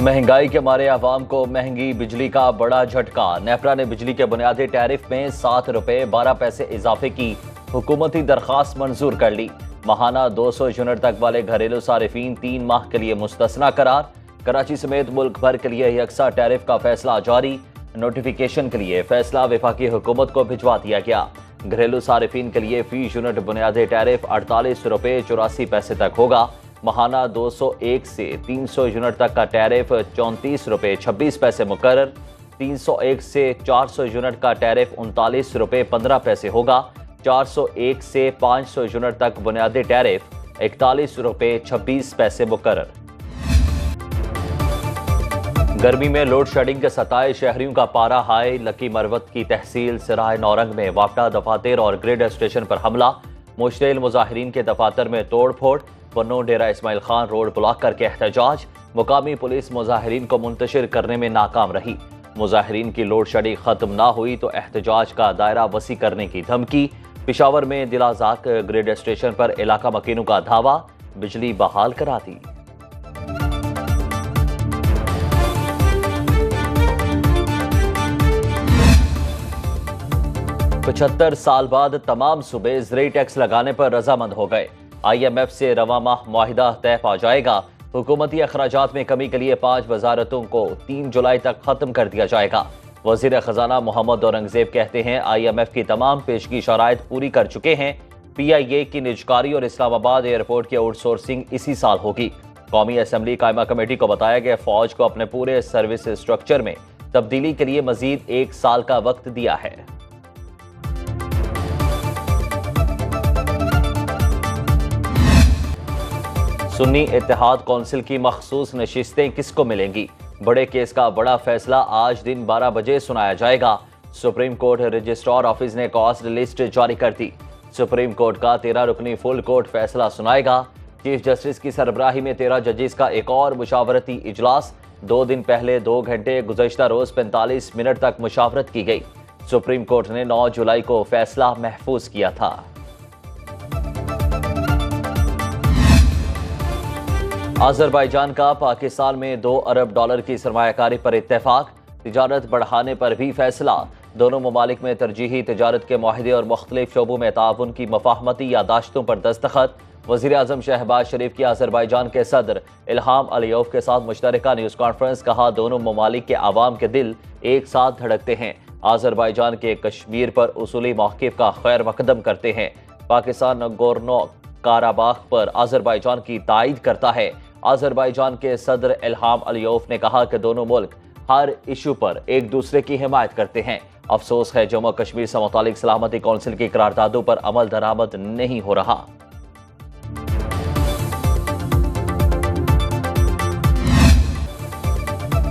महंगाई के मारे आवाम को महंगी बिजली का बड़ा झटका। नेपरा ने बिजली के बुनियादी टैरिफ में 7 रुपए 12 पैसे इजाफे की हुकूमती दरखास्त मंजूर कर ली। माहाना 200 यूनिट तक वाले घरेलू सारिफीन 3 माह के लिए मुस्तस्ना करार। कराची समेत मुल्क भर के लिए यकसा टैरिफ का फैसला जारी। नोटिफिकेशन के लिए फैसला वफाकी हुकूमत को भिजवा दिया गया। घरेलू सारिफीन के लिए फी यूनिट बुनियादी टैरिफ 48 रुपए 84 पैसे तक होगा। माहाना 201 से 300 यूनिट तक का टैरिफ 34 रुपए 26 पैसे मुकर्रर। 301 से 400 यूनिट का टैरिफ 39 रुपए 15 पैसे होगा। 401 से 500 यूनिट तक बुनियादी टैरिफ 41 रुपए 26 पैसे मुकर्रर। गर्मी में लोड शेडिंग के सताए शहरियों का पारा हाई। लकी मरवत की तहसील सराय नौरंग में वापटा दफातर और ग्रिड स्टेशन पर हमला। मुश्तिल मुजाहिरीन के दफातर में तोड़ फोड़। पन्नू डेरा इस्माइल खान रोड ब्लॉक करके एहतजाज। मुकामी पुलिस मुजाहिरीन को मुंतशिर करने में नाकाम रही। मुजाहिरीन की लोड शेडिंग खत्म ना हुई तो एहतजाज का दायरा वसी करने की धमकी। पिशावर में दिलाजाक ग्रिड स्टेशन पर इलाका मकीनों का धावा। बिजली बहाल करा दी। पचहत्तर साल बाद तमाम सूबे ज़रूरी टैक्स लगाने पर रजामंद हो गए। IMF से रवा माह मुआहिदा तय पा जाएगा। हुकूमती अखराजात में कमी के लिए 5 वजारतों को 3 जुलाई तक खत्म कर दिया जाएगा। वजीर खजाना मोहम्मद औरंगजेब कहते हैं IMF की तमाम पेशगी शराइत पूरी कर चुके हैं। PIA की निजकारी और इस्लामाबाद एयरपोर्ट की आउटसोर्सिंग इसी साल होगी। कौमी असम्बली कायमा कमेटी को बताया गया फौज को अपने पूरे सर्विस स्ट्रक्चर में तब्दीली के लिए मजीद 1 साल का वक्त दिया है। सुन्नी इत्तेहाद कौंसिल की मखसूस नशिस्तें किसको मिलेंगी? बड़े केस का बड़ा फैसला आज दिन 12 बजे सुनाया जाएगा। सुप्रीम कोर्ट रजिस्ट्रार ऑफिस ने कॉस्ट लिस्ट जारी कर दी। सुप्रीम कोर्ट का 13 रुकनी फुल कोर्ट फैसला सुनाएगा। चीफ जस्टिस की सरबराही में 13 जजेस का एक और मुशावरती इजलास। 2 दिन पहले 2 घंटे गुज़श्ता रोज 45 मिनट तक मुशावरत की गई। सुप्रीम कोर्ट ने 9 जुलाई को फैसला महफूज किया था। अजरबैजान का पाकिस्तान में 2 अरब डॉलर की सरमायाकारी पर इत्तेफाक। तिजारत बढ़ाने पर भी फैसला। दोनों ममालिक में तरजीही तिजारत के मुआहदे और मुख्तलिफ शोबों में ताउन की मफाहमती यादाश्तों पर दस्तखत। वज़ीर आज़म शहबाज शरीफ की अजरबैजान के सदर इल्हाम अलियोव के साथ मुश्तरका न्यूज़ कॉन्फ्रेंस। कहा दोनों ममालिक के आवाम के दिल एक साथ धड़कते हैं। अजरबैजान के कश्मीर पर उसूली मौक़िफ़ का खैर मकदम करते हैं। पाकिस्तान नगोर्नो काराबाख पर अजरबैजान की तायद करता है। अजरबैजान के सदर इल्हाम अलियोव ने कहा कि दोनों मुल्क हर इशू पर एक दूसरे की हिमायत करते हैं। अफसोस है जम्मू कश्मीर से मुतालिक सलामती कौंसिल की करारदादों पर अमल दरामद नहीं हो रहा।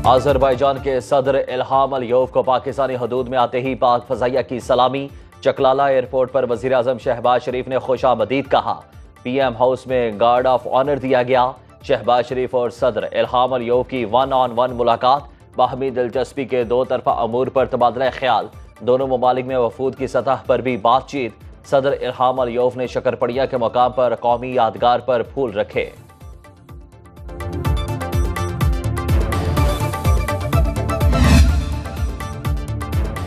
अजरबैजान के सदर इल्हाम अलियोव को पाकिस्तानी हदूद में आते ही पाक फजाइया की सलामी। चकलाला एयरपोर्ट पर वजीर आजम शहबाज शरीफ ने खुशामदीद कहा। PM हाउस में गार्ड ऑफ ऑनर दिया गया। शहबाज शरीफ और सदर इल्हाम अलियोव की 1-on-1 मुलाकात। बाहमी दिलचस्पी के 2 तरफा अमूर पर तबादला ख्याल। दोनों ममालिक में वफूद की सतह पर भी बातचीत। सदर इल्हाम अलियोव ने शकरपड़िया के मकाम पर कौमी यादगार पर फूल रखे।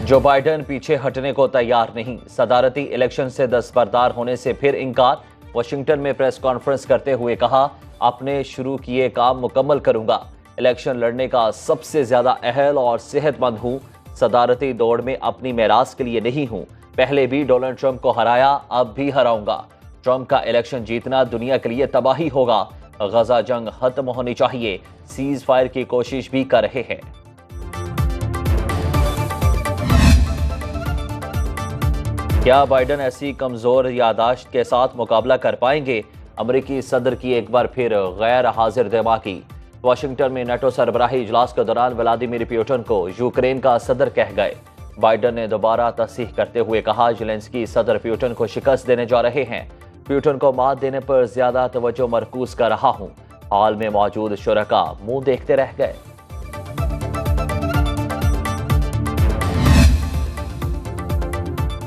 जो बाइडन पीछे हटने को तैयार नहीं। सदारती इलेक्शन से दस्तबरदार होने से फिर इनकार। वाशिंगटन में प्रेस कॉन्फ्रेंस करते हुए कहा अपने शुरू किए काम मुकम्मल करूंगा। इलेक्शन लड़ने का सबसे ज्यादा अहल और सेहतमंद हूं। सदारती दौड़ में अपनी मेराज के लिए नहीं हूं। पहले भी डोनाल्ड ट्रंप को हराया, अब भी हराऊंगा। ट्रंप का इलेक्शन जीतना दुनिया के लिए तबाही होगा। गजा जंग खत्म होनी चाहिए। सीज फायर की कोशिश भी कर रहे हैं। क्या बाइडन ऐसी कमजोर यादाश्त के साथ मुकाबला कर पाएंगे? अमेरिकी सदर की एक बार फिर गैर हाजिर दिमागी। वाशिंगटन में नेटो सरबराही इजलास के दौरान व्लादिमीर पुतिन को यूक्रेन का सदर कह गए। बाइडन ने दोबारा तस्दीक करते हुए कहा ज़ेलेंस्की सदर पुतिन को शिकस्त देने जा रहे हैं। पुतिन को मात देने पर ज्यादा तवज्जो मरकूज कर रहा हूं। हाल में मौजूद शुरका मुंह देखते रह गए।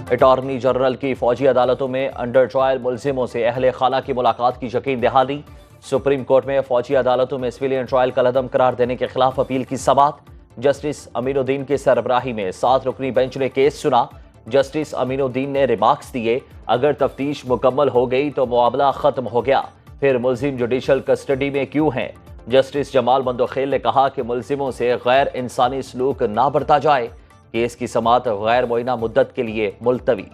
अटॉर्नी जनरल की फौजी अदालतों में अंडर ट्रायल मुलजिमों से अहले खाना की मुलाकात की यकीन दहानी। सुप्रीम कोर्ट में फौजी अदालतों में सिविलियन ट्रायल कलअदम करार देने के खिलाफ अपील की समाअत। जस्टिस अमीनुद्दीन की सरबराही में 7 रुकनी बेंच ने केस सुना। जस्टिस अमीनुद्दीन ने रिमार्क्स दिए, अगर तफ्तीश मुकम्मल हो गई तो मामला खत्म हो गया, फिर मुल्जिम जुडिशल कस्टडी में क्यों हैं। जस्टिस जमाल मंदोखेल ने कहा कि मुल्जिमों से गैर इंसानी सलूक ना बरता जाए। केस की समाअत गैर मुअय्यना मुद्दत के लिए मुलतवी।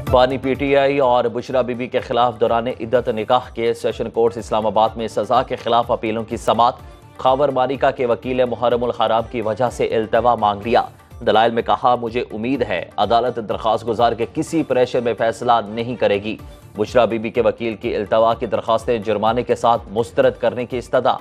बानी पीटीआई और बुशरा बीबी के खिलाफ दौरान इद्दत निकाह के सेशन कोर्ट इस्लामाबाद में सजा के खिलाफ अपीलों की समाअत। खावर मालिका के वकील मुहर्रमुल हराम की वजह से इल्तवा मांग लिया। दलाइल में कहा, मुझे उम्मीद है अदालत दरख्वास्त गुजार के किसी प्रेशर में फैसला नहीं करेगी। बुशरा बीबी के वकील की इल्तवा की दरख्वास्तें जुर्माने के साथ मुस्तरद करने की इस्तदा।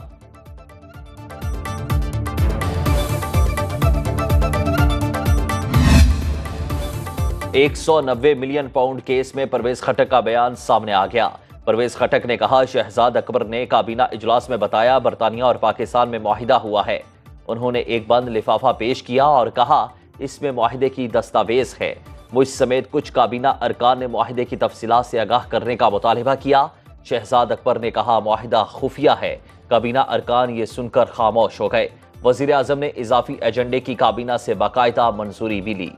£190 मिलियन केस में परवेज खटक का बयान सामने आ गया। परवेज खटक ने कहा, शहजाद अकबर ने काबीना इजलास में बताया बरतानिया और पाकिस्तान में मुआहिदा हुआ है। उन्होंने एक बंद लिफाफा पेश किया और कहा, इसमें मुआहिदे की दस्तावेज है। मुझ समेत कुछ काबीना अरकान ने मुआहिदे की तफसीलात से आगाह करने का मुतालिबा किया। शहजाद अकबर ने कहा, मुआहिदा खुफिया है। काबीना अरकान ये सुनकर खामोश हो गए। वजीर आजम ने इजाफी एजेंडे की काबीना से बाकायदा मंजूरी भी ली।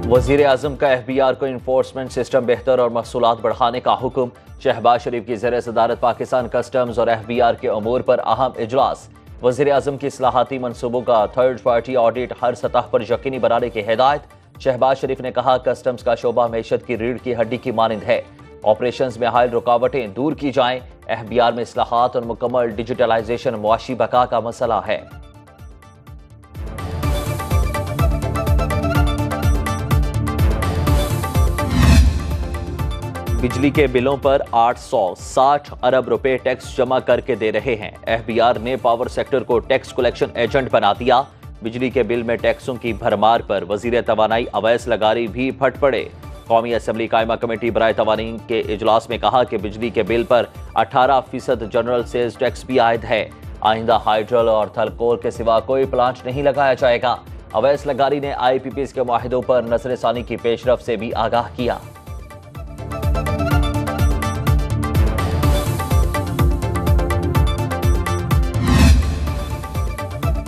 वजीर आजम का FBR को इन्फोर्समेंट सिस्टम बेहतर और महसूलात बढ़ाने का हुक्म। शहबाज शरीफ की ज़ेर सदारत पाकिस्तान कस्टम्स और FBR के अमूर पर अहम इजलास। वजीर आजम की इस्लाहाती मनसूबों का थर्ड पार्टी ऑडिट हर सतह पर यकीनी बनाने की हिदायत। शहबाज शरीफ ने कहा, कस्टम्स का शोबा मैशत की रीढ़ की हड्डी की मानंद है। ऑपरेशंस में हायल रुकावटें दूर की जाएं। FBR में इस्लाहात और मुकम्मल डिजिटलाइजेशन मुआशी बका का मसला है। बिजली के बिलों पर 860 अरब रुपए टैक्स जमा करके दे रहे हैं। FBR ने पावर सेक्टर को टैक्स कलेक्शन एजेंट बना दिया। बिजली के बिल में टैक्सों की भरमार पर वजीर तवानाई अवैस लगारी भी फट पड़े। कौमी असम्बली कायमा कमेटी बराए तवानी के इजलास में कहा कि बिजली के बिल पर 18% जनरल सेल्स टैक्स भी आयद है। आइंदा हाइड्रल और थलकोल के सिवा कोई प्लांट नहीं लगाया जाएगा। अवैस लगारी ने IPPs के मुआहिदों पर नजरसानी की पेशरफ से भी आगाह किया।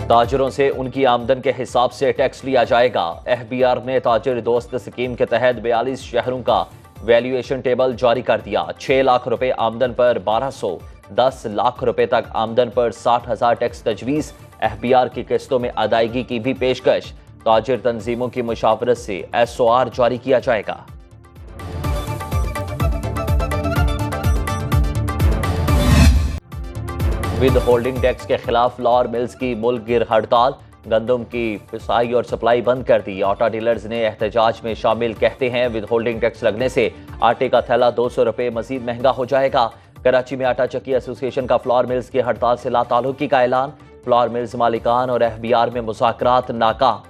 ताजरों से उनकी आमदन के हिसाब से टैक्स लिया जाएगा। FBR ने ताजिर दोस्त स्कीम के तहत 42 शहरों का वैल्यूएशन टेबल जारी कर दिया। 6 लाख रुपए आमदन पर 1200, 10 लाख रुपए तक आमदन पर 60,000 टैक्स तजवीज़। FBR की किस्तों में अदायगी की भी पेशकश। ताजिर तंजीमों की मुशावरत से SOR जारी किया जाएगा। विद होल्डिंग टैक्स के खिलाफ फ्लावर मिल्स की मुल्क गिर हड़ताल। गंदम की पिसाई और सप्लाई बंद कर दी। आटा डीलर्स ने एहतजाज में शामिल, कहते हैं विद होल्डिंग टैक्स लगने से आटे का थैला 200 रुपए मजीद महंगा हो जाएगा। कराची में आटा चक्की एसोसिएशन का फ्लावर मिल्स की हड़ताल से लाताल्लुकी का ऐलान। फ्लावर मिल्स मालिकान और FBR में मुज़ाकरात नाकाम।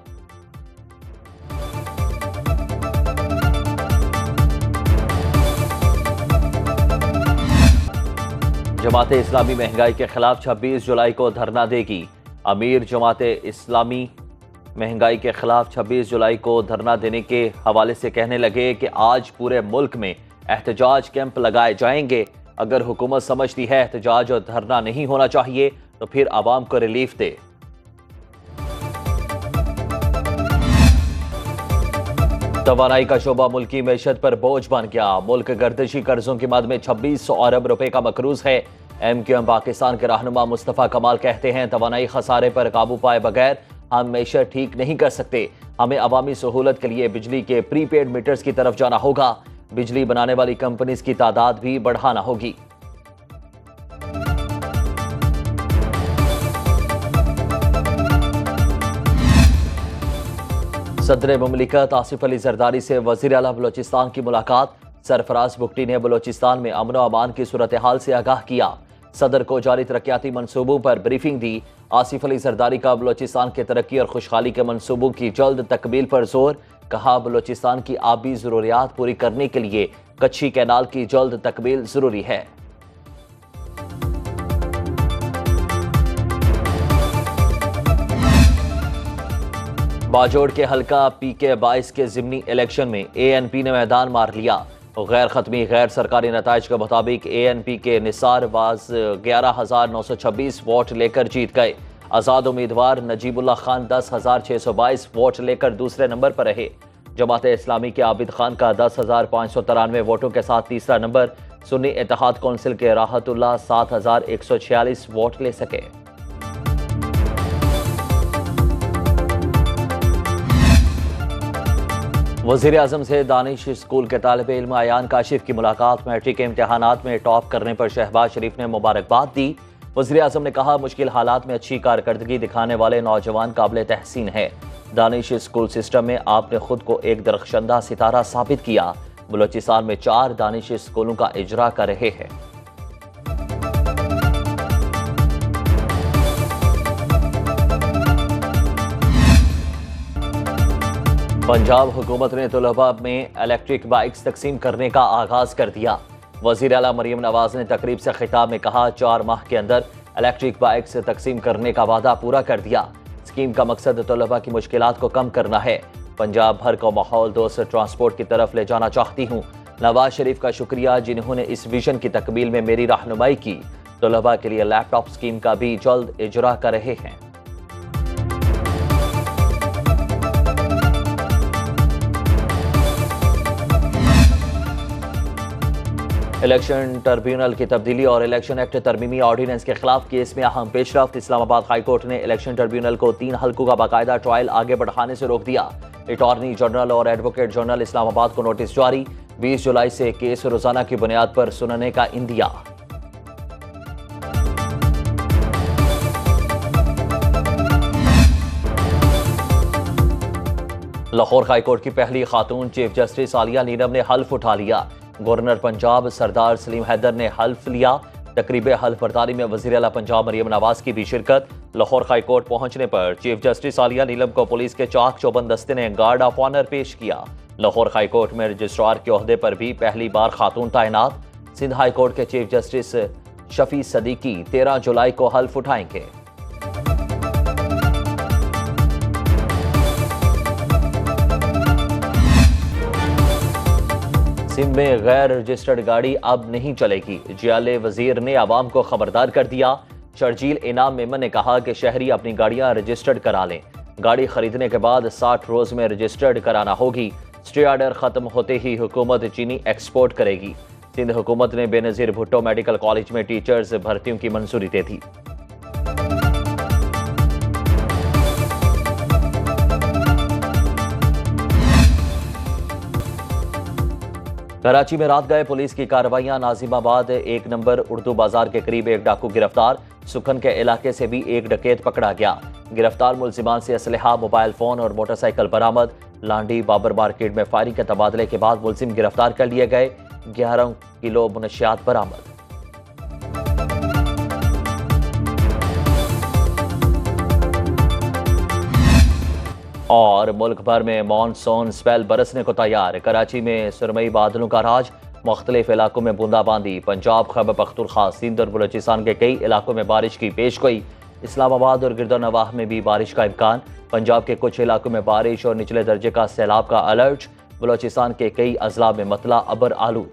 जमाते इस्लामी महंगाई के खिलाफ 26 जुलाई को धरना देगी। अमीर जमाते इस्लामी महंगाई के खिलाफ 26 जुलाई को धरना देने के हवाले से कहने लगे कि आज पूरे मुल्क में एहतजाज कैंप लगाए जाएंगे। अगर हुकूमत समझती है एहतजाज और धरना नहीं होना चाहिए तो फिर आवाम को रिलीफ दे। तवानाई का शोबा मुल्की मैशत पर बोझ बन गया। मुल्क गर्दिशी कर्जों की मद में 2600 अरब रुपए का मकरूज है। MQM पाकिस्तान के रहनुमा मुस्तफ़ा कमाल कहते हैं, तवानाई खसारे पर काबू पाए बगैर हम मैशत ठीक नहीं कर सकते। हमें अवामी सहूलत के लिए बिजली के प्रीपेड मीटर्स की तरफ जाना होगा। बिजली बनाने वाली कंपनीज की तादाद भी बढ़ाना होगी। सदर मुमलिकत आसिफ अली जरदारी से वज़ीर आला बलोचिस्तान की मुलाकात। सरफराज बुगटी ने बलोचिस्तान में अमन व अमान की सूरत हाल से आगाह किया। सदर को जारी तरक्याती मनसूबों पर ब्रीफिंग दी। आसिफ अली जरदारी का बलोचिस्तान के तरक्की और खुशहाली के मनसूबों की जल्द तकमील पर जोर। कहा, बलोचिस्तान की आबी ज़रूरियात पूरी करने के लिए कच्ची कैनाल की जल्द तकमील जरूरी है। बाजोड़ के हल्का PK-22 के जिमनी इलेक्शन में ANP ने मैदान मार लिया। गैर खत्मी गैर सरकारी नताइज के मुताबिक ANP के निसार वाज 11,926 वोट लेकर जीत गए। आज़ाद उम्मीदवार नजीबुल्लाह खान 10,622 वोट लेकर दूसरे नंबर पर रहे। जमात इस्लामी के आबिद खान का 10,593 वोटों के साथ तीसरा नंबर। सुन्नी इत्तेहाद कौंसिल के राहतुल्लाह 7,146 वोट ले सके। वज़ीर आज़म से दानिश स्कूल के तालिब इल्म अयान काशिफ की मुलाकात। मैट्रिक के इम्तहानात में टॉप करने पर शहबाज शरीफ ने मुबारकबाद दी। वज़ीर आज़म ने कहा, मुश्किल हालात में अच्छी कारकर्दगी दिखाने वाले नौजवान काबिल तहसीन है। दानिश स्कूल सिस्टम में आपने खुद को एक दरख्शंदा सितारा साबित किया। बलोचिस्तान में 4 दानिश स्कूलों का इजरा कर रहे हैं। पंजाब हुकूमत ने तलबा में इलेक्ट्रिक बाइक्स तकसीम करने का आगाज कर दिया। वज़ीर आला मरियम नवाज ने तकरीब से खिताब में कहा, 4 माह के अंदर इलेक्ट्रिक बाइक्स तकसीम करने का वादा पूरा कर दिया। स्कीम का मकसद तलबा की मुश्किलात को कम करना है। पंजाब भर को माहौल दोस्त ट्रांसपोर्ट की तरफ ले जाना चाहती हूँ। नवाज शरीफ का शुक्रिया जिन्होंने इस विजन की तकमील में मेरी रहनुमाई की। तलबा के लिए लैपटॉप स्कीम का भी जल्द इजरा कर रहे हैं। इलेक्शन ट्रिब्यूनल की तब्दीली और इलेक्शन एक्ट तरमीमी ऑर्डिनेंस के खिलाफ केस में अहम पेशरफ्त। इस्लामाबाद हाई कोर्ट ने इलेक्शन ट्रिब्यूनल को 3 हल्कों का बाकायदा ट्रायल आगे बढ़ाने से रोक दिया। अटॉर्नी जनरल और एडवोकेट जनरल इस्लामाबाद को नोटिस जारी। 20 जुलाई से केस रोजाना की बुनियाद पर सुनने का इंदिया। लाहौर हाई कोर्ट की पहली खातून चीफ जस्टिस आलिया नीलम ने हल्फ उठा लिया। गवर्नर पंजाब सरदार सलीम हैदर ने हल्फ लिया। तकरीब हल्फ बर्दारी में वज़ीर आला पंजाब मरियम नवाज की भी शिरकत। लाहौर हाई कोर्ट पहुंचने पर चीफ जस्टिस आलिया नीलम को पुलिस के चाक चौबंद दस्ते ने गार्ड ऑफ ऑनर पेश किया। लाहौर हाई कोर्ट में रजिस्ट्रार के ओहदे पर भी पहली बार खातून तैनात। सिंध हाई कोर्ट के चीफ जस्टिस शफी सदीकी 13 जुलाई को हल्फ उठाएंगे। सिंध में गैर रजिस्टर्ड गाड़ी अब नहीं चलेगी। जियाले वजीर ने आवाम को खबरदार कर दिया। शर्जील इनाम मेमन ने कहा कि शहरी अपनी गाड़ियां रजिस्टर्ड करा लें। गाड़ी खरीदने के बाद 60 रोज में रजिस्टर्ड कराना होगी। स्टे ऑर्डर खत्म होते ही हुकूमत चीनी एक्सपोर्ट करेगी। सिंध हुकूमत ने बेनजीर भुट्टो मेडिकल कॉलेज में टीचर्स भर्तियों की मंजूरी दे दी। कराची में रात गए पुलिस की कार्रवाइयां। नाजिमाबाद 1 नंबर उर्दू बाजार के करीब एक डाकू गिरफ्तार। सुखन के इलाके से भी एक डकैत पकड़ा गया। गिरफ्तार मुलजिमान से असलहा, मोबाइल फोन और मोटरसाइकिल बरामद। लांडी बाबर मार्केट में फायरिंग के तबादले के बाद मुलजिम गिरफ्तार कर लिए गए। 11 किलो मुनशियात बरामद। और मुल्क भर में मानसून स्पेल बरसने को तैयार। कराची में सुरमई बादलों का राज। मुख्तलिफ इलाकों में बूंदाबांदी। पंजाब, खैबर पख्तूनख्वा, सिंध और बलूचिस्तान के कई इलाकों में बारिश की पेशगोई। इस्लामाबाद और गिरदनवाह में भी बारिश का इम्कान। पंजाब के कुछ इलाकों में बारिश और निचले दर्जे का सैलाब का अलर्ट। बलूचिस्तान के कई अजला में मतला अबर आलू।